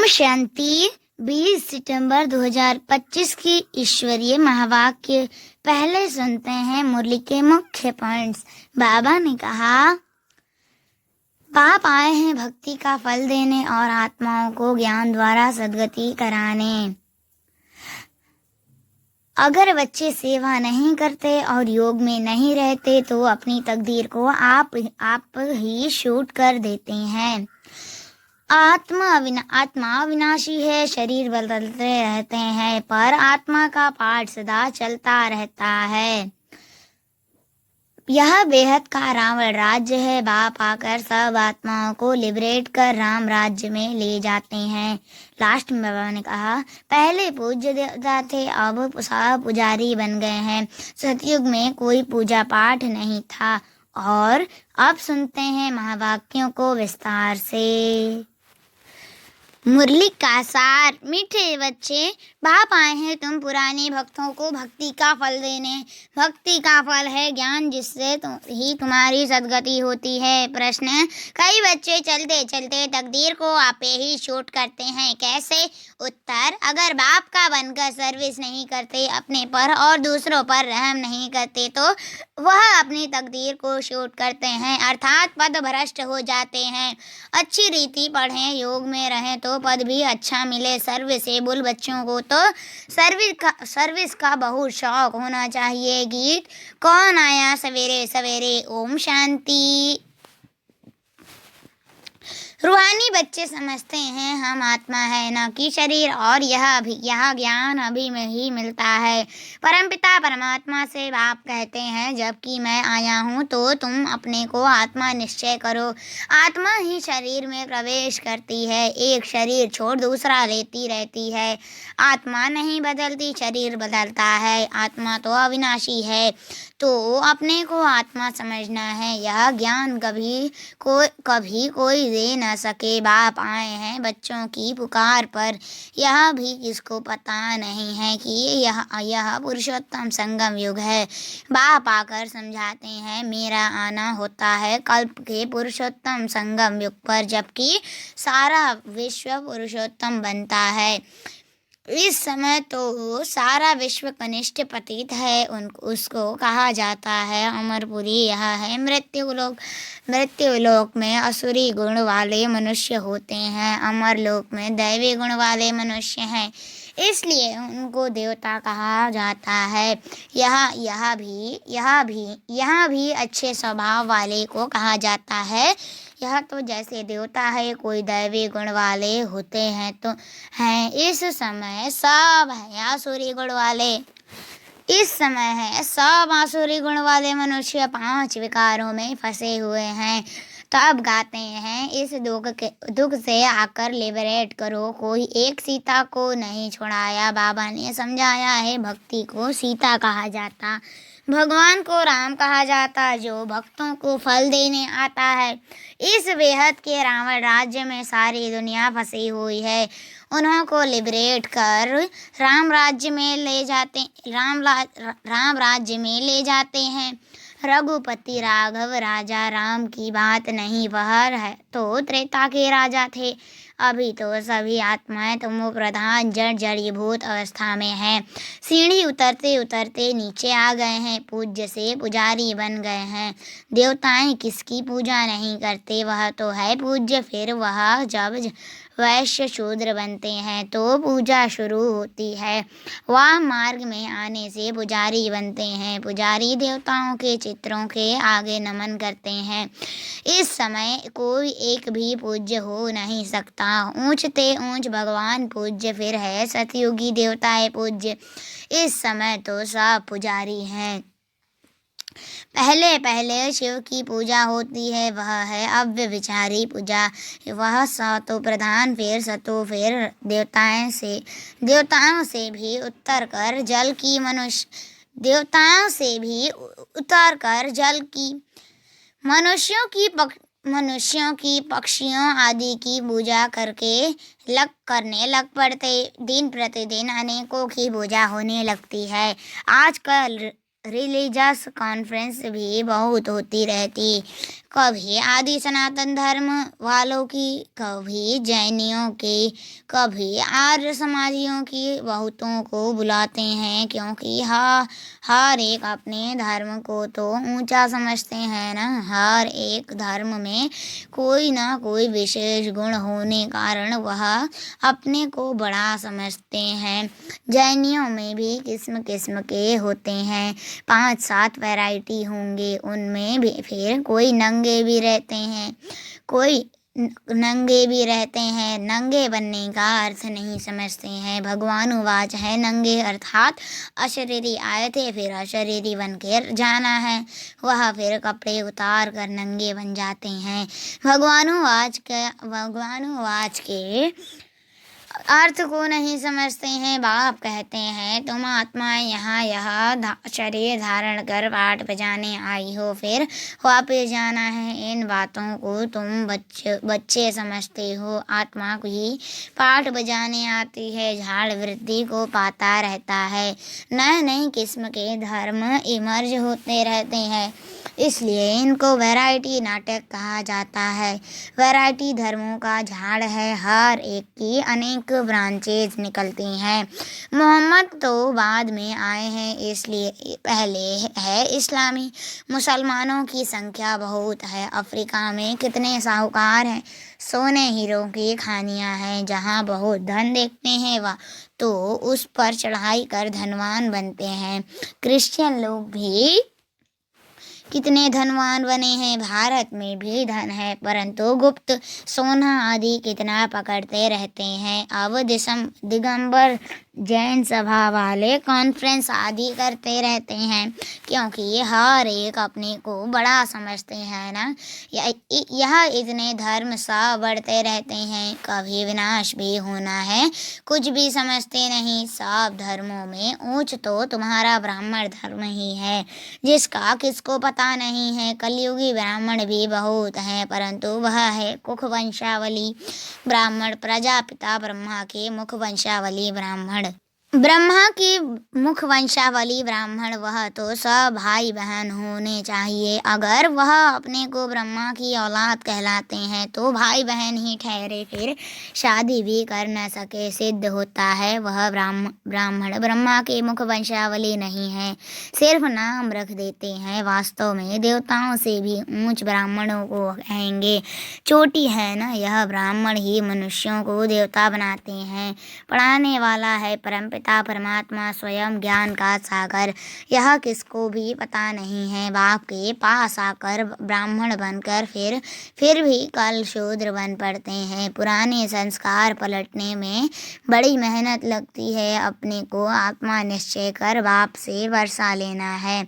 ओम शांति। 20 सितंबर 2025 की ईश्वरीय महावाक्य पहले सुनते हैं मुरली के मुख्य पॉइंट्स। बाबा ने कहा, बाप आए हैं भक्ति का फल देने और आत्माओं को ज्ञान द्वारा सद्गति कराने। अगर बच्चे सेवा नहीं करते और योग में नहीं रहते तो अपनी तकदीर को आप ही शूट कर देते हैं। आत्मा अविनाशी है, शरीर बदलते रहते हैं, पर आत्मा का पाठ सदा चलता रहता है। यह बेहद का रावण राज्य है। बाप आकर सब आत्माओं को लिबरेट कर राम राज्य में ले जाते हैं। लास्ट में बाबा ने कहा, पहले पूज्य देवता थे, अब सब पुजारी बन गए हैं। सतयुग में कोई पूजा पाठ नहीं था। और अब सुनते हैं महावाक्यों को विस्तार से। मुरली का सार। मीठे बच्चे, बाप आए हैं तुम पुराने भक्तों को भक्ति का फल देने। भक्ति का फल है ज्ञान, जिससे ही तुम्हारी सद्गति होती है। प्रश्न, कई बच्चे चलते चलते तकदीर को आपे ही शूट करते हैं, कैसे? उत्तर, अगर बाप का बनकर सर्विस नहीं करते, अपने पर और दूसरों पर रहम नहीं करते, तो वह अपनी तकदीर को शूट करते हैं, अर्थात पद भ्रष्ट हो जाते हैं। अच्छी रीति पढ़ें, योग में रहें तो पद भी अच्छा मिले। सर्विसेबल बच्चों को तो सर्विस का बहुत शौक होना चाहिए। गीत, कौन आया सवेरे सवेरे। ओम शांति। रूहानी बच्चे समझते हैं हम आत्मा है, न कि शरीर, और यह ज्ञान अभी में ही मिलता है। परमपिता परमात्मा से बाप कहते हैं, जबकि मैं आया हूँ तो तुम अपने को आत्मा निश्चय करो। आत्मा ही शरीर में प्रवेश करती है, एक शरीर छोड़ दूसरा लेती रहती है। आत्मा नहीं बदलती, शरीर बदलता है। आत्मा तो अविनाशी है, तो अपने को आत्मा समझना है। यह ज्ञान कभी कोई दे न सके। बाप आए हैं बच्चों की पुकार पर, यह भी किसको पता नहीं है कि यह पुरुषोत्तम संगम युग है। बाप आकर समझाते हैं, मेरा आना होता है कल्प के पुरुषोत्तम संगम युग पर, जबकि सारा विश्व पुरुषोत्तम बनता है। इस समय तो सारा विश्व कनिष्ठ पतित है, उसको कहा जाता है अमरपुरी। यह है मृत्युलोक में असुरी गुण वाले मनुष्य होते हैं, अमरलोक में दैवी गुण वाले मनुष्य हैं, इसलिए उनको देवता कहा जाता है। यह भी अच्छे स्वभाव वाले को कहा जाता है। यह तो जैसे देवता है, कोई दैवी गुण वाले होते हैं तो हैं। इस समय सब है आसुरी गुण वाले। सब आसुरी गुण वाले मनुष्य 5 विकारों में फंसे हुए हैं। तब गाते हैं, इस दुख से आकर लिबरेट करो। कोई एक सीता को नहीं छुड़ाया। बाबा ने समझाया है, भक्ति को सीता कहा जाता, भगवान को राम कहा जाता, जो भक्तों को फल देने आता है। इस बेहद के रावण राज्य में सारी दुनिया फंसी हुई है। उन्हों को लिबरेट कर राम राज्य में ले जाते हैं। रघुपति राघव राजा राम की बात नहीं, वह है तो त्रेता के राजा थे। अभी तो सभी आत्माएं तमो प्रधान जड़ीभूत अवस्था में हैं। सीढ़ी उतरते उतरते नीचे आ गए हैं, पूज्य से पुजारी बन गए हैं। देवताएं किसकी पूजा नहीं करते, वह तो है पूज्य। फिर वह जब वैश्य शूद्र बनते हैं तो पूजा शुरू होती है। वह मार्ग में आने से पुजारी बनते हैं। पुजारी देवताओं के चित्रों के आगे नमन करते हैं। इस समय कोई एक भी पूज्य हो नहीं सकता। ऊंचते ऊंच भगवान पूज्य, फिर है सतयुगी देवताएं पूज्य। इस समय तो सब पुजारी हैं। पहले शिव की पूजा होती है, वह है अव्यभिचारी पूजा। वह सतो प्रधान, फिर सतो, फिर देवताओं से भी उतर कर जल की मनुष्यों की पक्षियों आदि की पूजा करने लग पड़ते। दिन प्रतिदिन अनेकों की पूजा होने लगती है। आजकल रिलीजियस कॉन्फ्रेंस भी बहुत होती रहती। कभी आदि सनातन धर्म वालों की, कभी जैनियों की, कभी आर्य समाजियों की बहुतों को बुलाते हैं, क्योंकि हर एक अपने धर्म को तो ऊंचा समझते हैं ना। हर एक धर्म में कोई ना कोई विशेष गुण होने कारण वह अपने को बड़ा समझते हैं। जैनियों में भी किस्म किस्म के होते हैं, 5-7 वैरायटी होंगे। उनमें भी फिर कोई नंगे भी रहते हैं, कोई नंगे भी रहते हैं। नंगे बनने का अर्थ नहीं समझते हैं। भगवानुवाच है नंगे अर्थात अशरीरी आए थे, फिर अशरीरी बन कर जाना है। वह फिर कपड़े उतार कर नंगे बन जाते हैं। भगवानुवाच के अर्थ को नहीं समझते हैं। बाप कहते हैं तुम आत्मा यहाँ यह शरीर धारण कर पाठ बजाने आई हो, फिर वापस जाना है। इन बातों को तुम बच्चे समझते हो। आत्मा ही पाठ बजाने आती है, झाड़ वृद्धि को पाता रहता है। नए नए किस्म के धर्म इमर्ज होते रहते हैं, इसलिए इनको वैरायटी नाटक कहा जाता है। वैरायटी धर्मों का झाड़ है, हर एक की अनेक ब्रांचेज निकलती हैं। मोहम्मद तो बाद में आए हैं, इसलिए पहले है इस्लामी। मुसलमानों की संख्या बहुत है। अफ्रीका में कितने साहूकार हैं। सोने हीरो की खानियां हैं। जहाँ बहुत धन देखते हैं वह तो उस पर चढ़ाई कर धनवान बनते हैं। क्रिश्चियन लोग भी कितने धनवान बने हैं। भारत में भी धन है, परंतु गुप्त सोना आदि कितना पकड़ते रहते हैं। अब दिगंबर जैन सभा वाले कॉन्फ्रेंस आदि करते रहते हैं, क्योंकि हर एक अपने को बड़ा समझते हैं ना। यह इतने धर्म सा बढ़ते रहते हैं, कभी विनाश भी होना है, कुछ भी समझते नहीं। सब धर्मों में ऊंच तो तुम्हारा ब्राह्मण धर्म ही है, जिसका किसको पता नहीं है। कलयुगी ब्राह्मण भी बहुत हैं, परंतु वह है कुख वंशावली ब्राह्मण, प्रजापिता ब्रह्मा के मुख वंशावली ब्राह्मण। ब्रह्मा की मुख वंशावली ब्राह्मण वह तो सब भाई बहन होने चाहिए। अगर वह अपने को ब्रह्मा की औलाद कहलाते हैं तो भाई बहन ही ठहरे, फिर शादी भी कर न सके सिद्ध होता है वह ब्राह्मण ब्रह्मा के मुख वंशावली नहीं है, सिर्फ नाम रख देते हैं। वास्तव में देवताओं से भी ऊंच ब्राह्मणों को कहेंगे। चोटी है ना, यह ब्राह्मण ही मनुष्यों को देवता बनाते हैं। पढ़ाने वाला है परमपिता परमात्मा स्वयं ज्ञान का सागर, यह किसको भी पता नहीं है। बाप के पास आकर ब्राह्मण बनकर फिर भी कल शूद्र बन पड़ते हैं। पुराने संस्कार पलटने में बड़ी मेहनत लगती है। अपने को आत्मा निश्चय कर बाप से वर्षा लेना है।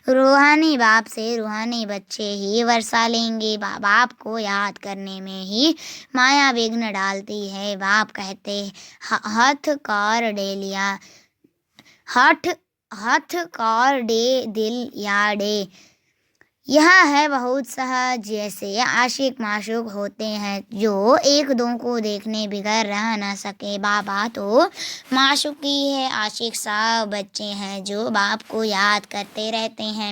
रूहानी बाप से रूहानी बच्चे ही वर्षा लेंगे। बाप को याद करने में ही माया विघ्न डालती है। बाप कहते हथ कर डे लिया, हथ कर डे दिल या डे। यह है बहुत सहज। जैसे आशिक माशूक होते हैं जो एक दो को देखने बिगड़ रह न सके। बाबा तो माशूकी है, आशिक सब बच्चे हैं जो बाप को याद करते रहते हैं।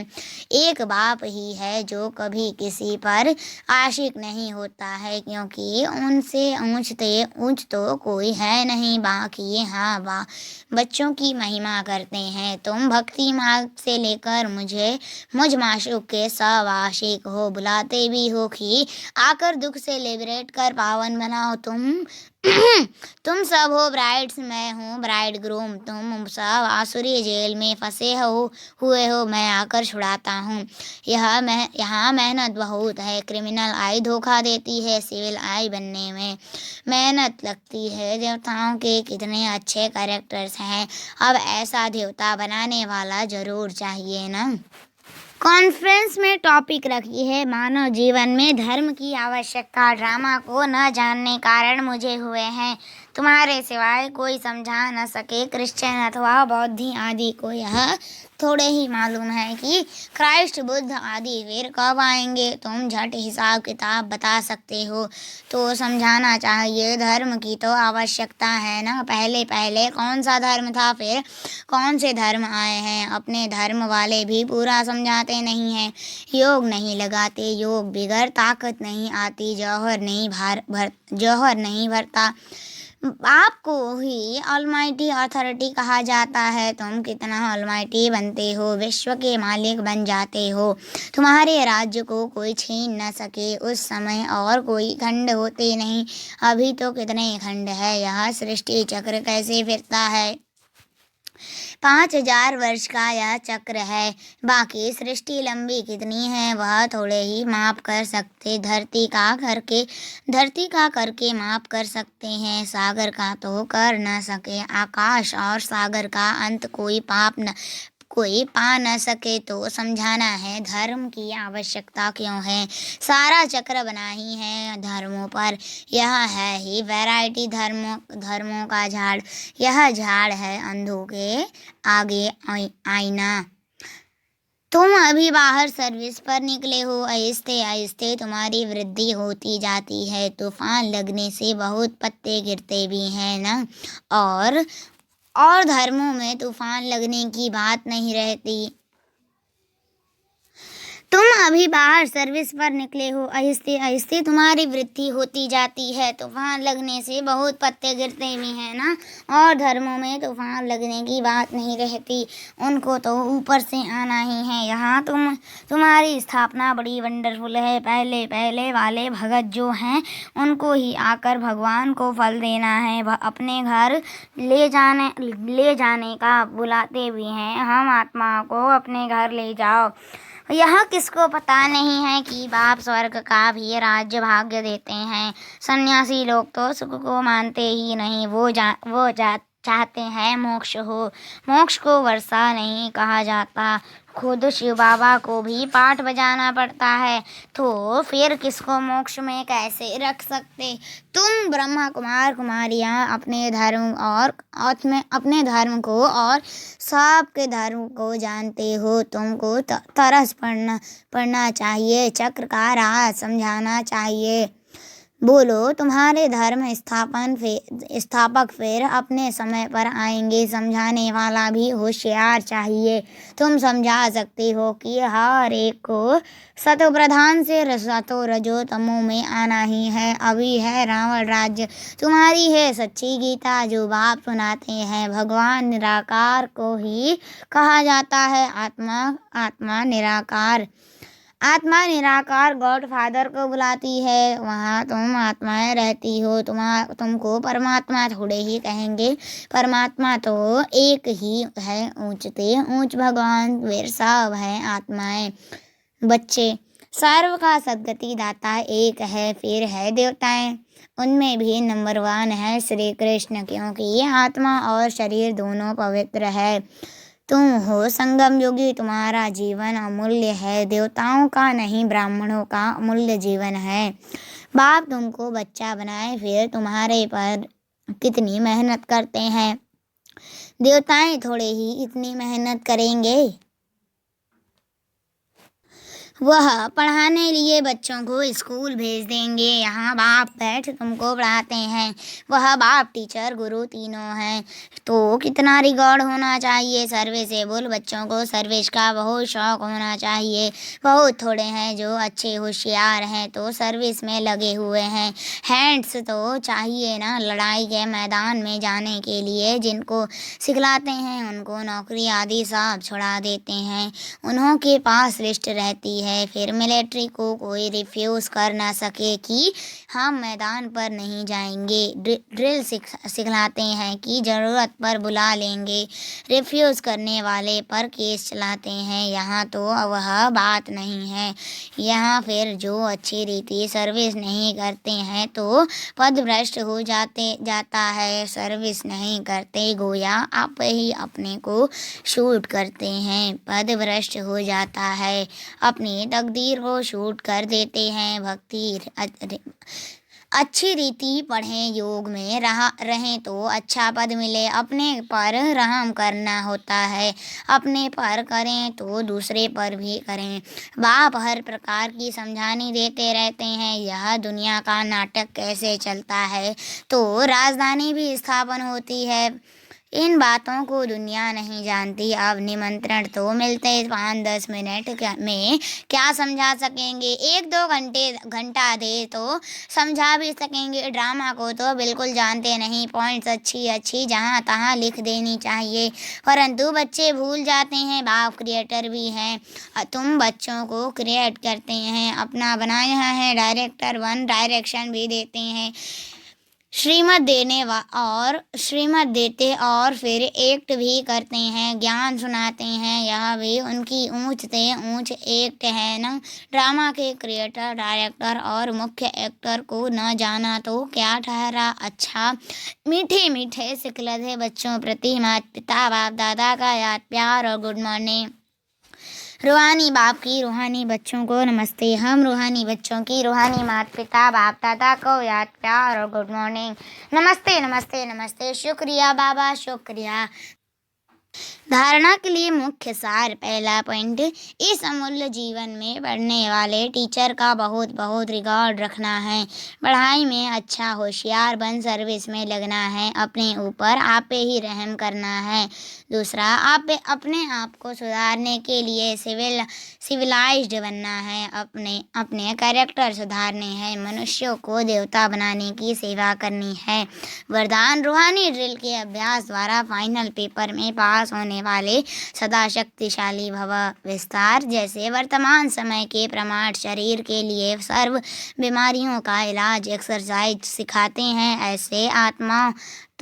एक बाप ही है जो कभी किसी पर आशिक नहीं होता है, क्योंकि उनसे ऊंच तो कोई है नहीं। बाकी हाँ बच्चों की महिमा करते हैं। तुम भक्ति मार्ग से लेकर मुझ माशूक के सब आशिक हो, बुलाते भी हो कि आकर दुख से लिबरेट कर पावन बनाओ। तुम सब हो ब्राइड्स, मैं हूँ ब्राइड ग्रूम। तुम सब आसुरी जेल में फंसे हुए हो, मैं आकर छुड़ाता हूँ। यहाँ मेहनत बहुत है। क्रिमिनल आई धोखा देती है, सिविल आई बनने में मेहनत लगती है। देवताओं के कितने अच्छे कैरेक्टर्स हैं, अब ऐसा देवता बनाने वाला जरूर चाहिए ना। कॉन्फ्रेंस में टॉपिक रखी है मानव जीवन में धर्म की आवश्यकता। ड्रामा को न जानने कारण मुझे हुए हैं, तुम्हारे सिवाय कोई समझा न सके। क्रिश्चियन अथवा बौद्धी आदि को यह थोड़े ही मालूम है कि क्राइस्ट, बुद्ध आदि वीर कब आएंगे। तुम झट हिसाब किताब बता सकते हो तो समझाना चाहिए। धर्म की तो आवश्यकता है ना। पहले पहले कौन सा धर्म था, फिर कौन से धर्म आए हैं। अपने धर्म वाले भी पूरा समझाते नहीं हैं। योग नहीं लगाते, योग बिगड़ ताकत नहीं आती, जौहर नहीं भरता। आपको ही ऑलमाइटी अथॉरिटी कहा जाता है। तुम कितना ऑलमाइटी बनते हो, विश्व के मालिक बन जाते हो। तुम्हारे राज्य को कोई छीन न सके। उस समय और कोई खंड होते नहीं, अभी तो कितने खंड है। यह सृष्टि चक्र कैसे फिरता है। 5000 वर्ष का यह चक्र है। बाकी सृष्टि लंबी कितनी है वह थोड़े ही माप कर सकते। धरती का करके माप कर सकते हैं, सागर का तो कर न सके। आकाश और सागर का अंत कोई पा न सके तो समझाना है धर्म की आवश्यकता क्यों है। सारा चक्र बना ही है धर्मों पर। यह है ही वैरायटी धर्मों का झाड़। यह झाड़ है अंधों के आगे आईना। तुम अभी बाहर सर्विस पर निकले हो। आहिस्ते आहिस्ते तुम्हारी वृद्धि होती जाती है। तूफान लगने से बहुत पत्ते गिरते भी हैं ना। और धर्मों में तूफान लगने की बात नहीं रहती। तुम अभी बाहर सर्विस पर निकले हो। आहिस्ते आहिस्ते तुम्हारी वृद्धि होती जाती है। तूफान लगने से बहुत पत्ते गिरते भी हैं ना। और धर्मों में तूफान लगने की बात नहीं रहती, उनको तो ऊपर से आना ही है। यहाँ तुम्हारी स्थापना बड़ी वंडरफुल है। पहले पहले वाले भगत जो हैं उनको ही आकर भगवान को फल देना है। अपने घर ले जाने का बुलाते भी हैं। हम आत्मा को अपने घर ले जाओ। यह किसको पता नहीं है कि बाप स्वर्ग का भी राज्य भाग्य देते हैं। सन्यासी लोग तो सुख को मानते ही नहीं, वो चाहते हैं मोक्ष हो। मोक्ष को वर्षा नहीं कहा जाता। खुद शिव बाबा को भी पाठ बजाना पड़ता है, तो फिर किसको मोक्ष में कैसे रख सकते। तुम ब्रह्मा कुमार कुमारियाँ अपने धर्म को और सबके धर्म को जानते हो। तुमको तरस पढ़ना चाहिए, चक्र का राज समझाना चाहिए। बोलो, तुम्हारे धर्म स्थापक फिर अपने समय पर आएंगे। समझाने वाला भी होशियार चाहिए। तुम समझा सकते हो कि हर एक को सतो प्रधान से सतो रजो तमो में आना ही है। अभी है रावण राज्य, तुम्हारी है सच्ची गीता जो बाप सुनाते हैं। भगवान निराकार को ही कहा जाता है। आत्मा निराकार गॉड फादर को बुलाती है। वहाँ तुम आत्माएं रहती हो। तुमको परमात्मा थोड़े ही कहेंगे। परमात्मा तो एक ही है, ऊंचते ऊंच भगवान, वे सब है आत्माएं। बच्चे, सर्व का सद्गति दाता एक है। फिर है देवताएं, उनमें भी नंबर 1 है श्री कृष्ण, क्योंकि आत्मा और शरीर दोनों पवित्र है। तुम हो संगम योगी, तुम्हारा जीवन अमूल्य है। देवताओं का नहीं, ब्राह्मणों का अमूल्य जीवन है। बाप तुमको बच्चा बनाए, फिर तुम्हारे पर कितनी मेहनत करते हैं। देवताएं थोड़े ही इतनी मेहनत करेंगे। वह पढ़ाने लिए बच्चों को स्कूल भेज देंगे। यहाँ बाप बैठ तुमको पढ़ाते हैं। वह बाप टीचर गुरु तीनों हैं। तो कितना रिकॉर्ड होना चाहिए। सर्विसेबल बच्चों को सर्विस का बहुत शौक होना चाहिए। बहुत थोड़े हैं जो अच्छे होशियार हैं तो सर्विस में लगे हुए हैं। हैंड्स तो चाहिए ना लड़ाई के मैदान में जाने के लिए। जिनको सिखलाते हैं उनको नौकरी आदि सब छुड़ा देते हैं। उन्हों के पास लिस्ट रहती है। फिर मिलिट्री को कोई रिफ्यूज़ कर ना सके कि हम मैदान पर नहीं जाएंगे। ड्रिल सिखलाते हैं कि ज़रूरत पर बुला लेंगे। रिफ्यूज़ करने वाले पर केस चलाते हैं। यहाँ तो वह बात नहीं है। यहाँ फिर जो अच्छी रीति सर्विस नहीं करते हैं तो पदभ्रष्ट हो जाता है। सर्विस नहीं करते गोया आप ही अपने को शूट करते हैं। पदभ्रष्ट हो जाता है, अपनी तकदीर को शूट कर देते हैं। भक्ति अच्छी रीति पढ़ें, योग में रहें तो अच्छा पद मिले। अपने पर रहम करना होता है, अपने पर करें तो दूसरे पर भी करें। बाप हर प्रकार की समझानी देते रहते हैं, यह दुनिया का नाटक कैसे चलता है तो राजधानी भी स्थापन होती है। इन बातों को दुनिया नहीं जानती। अब निमंत्रण तो मिलते 5-10 मिनट में क्या समझा सकेंगे, 1-2 घंटा दे तो समझा भी सकेंगे। ड्रामा को तो बिल्कुल जानते नहीं, पॉइंट्स अच्छी जहाँ तहाँ लिख देनी चाहिए, परंतु बच्चे भूल जाते हैं बाप क्रिएटर भी हैं। तुम बच्चों को क्रिएट करते हैं, अपना बनाया है, डायरेक्टर वन डायरेक्शन भी देते हैं, श्रीमत देते और फिर एक्ट भी करते हैं, ज्ञान सुनाते हैं, यह भी उनकी ऊंच से ऊंच एक्ट है न। ड्रामा के क्रिएटर, डायरेक्टर और मुख्य एक्टर को न जाना तो क्या ठहरा अच्छा। मीठे मीठे सिखलते बच्चों प्रति माता पिता बाप दादा का याद प्यार और गुड मॉर्निंग। रूहानी बाप की रूहानी बच्चों को नमस्ते। हम रूहानी बच्चों की रूहानी माता पिता बाप दादा को याद प्यार और गुड मॉर्निंग। नमस्ते नमस्ते नमस्ते। शुक्रिया बाबा, शुक्रिया। धारणा के लिए मुख्य सार। पहला पॉइंट, इस अमूल्य जीवन में पढ़ने वाले टीचर का बहुत बहुत रिकॉर्ड रखना है। पढ़ाई में अच्छा होशियार बन सर्विस में लगना है, अपने ऊपर आप पे ही रहम करना है। दूसरा, आप अपने आप को सुधारने के लिए सिविलाइज्ड बनना है, अपने कैरेक्टर सुधारने हैं, मनुष्यों को देवता बनाने की सेवा करनी है। वरदान, रूहानी ड्रिल के अभ्यास द्वारा फाइनल पेपर में पास होने वाले सदा शक्तिशाली भव। विस्तार, जैसे वर्तमान समय के प्रमाण शरीर के लिए सर्व बीमारियों का इलाज एक्सरसाइज सिखाते हैं, ऐसे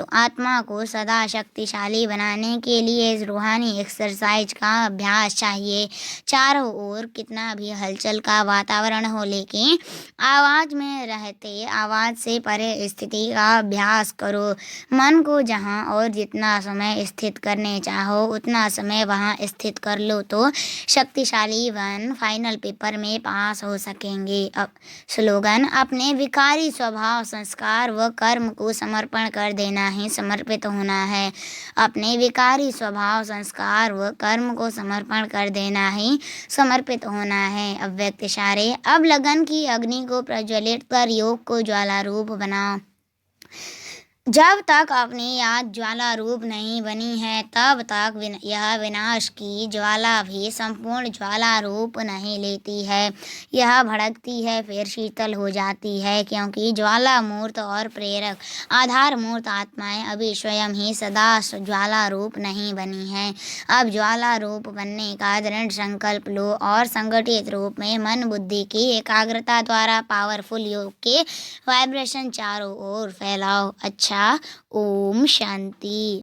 आत्मा को सदा शक्तिशाली बनाने के लिए इस रूहानी एक्सरसाइज का अभ्यास चाहिए। चारों ओर कितना भी हलचल का वातावरण हो, लेकिन आवाज में रहते आवाज से परे स्थिति का अभ्यास करो। मन को जहाँ और जितना समय स्थित करने चाहो उतना समय वहाँ स्थित कर लो तो शक्तिशाली बन फाइनल पेपर में पास हो सकेंगे। अब स्लोगन, अपने विकारी स्वभाव संस्कार व कर्म को समर्पण कर देना ही समर्पित होना है। अपने विकारी स्वभाव संस्कार व कर्म को समर्पण कर देना ही समर्पित होना है। अव्यक्त इशारे, अब लगन की अग्नि को प्रज्वलित कर योग को ज्वाला रूप बनाओ। जब तक अपनी याद ज्वाला रूप नहीं बनी है तब तक यह विनाश की ज्वाला भी संपूर्ण ज्वाला रूप नहीं लेती है। यह भड़कती है फिर शीतल हो जाती है, क्योंकि ज्वाला मूर्त और प्रेरक आधार मूर्त आत्माएं अभी स्वयं ही सदा ज्वाला रूप नहीं बनी हैं। अब ज्वाला रूप बनने का दृढ़ संकल्प लो और संगठित रूप में मन बुद्धि की एकाग्रता द्वारा पावरफुल योग के वाइब्रेशन चारों ओर फैलाओ। अच्छा, ओम शांति।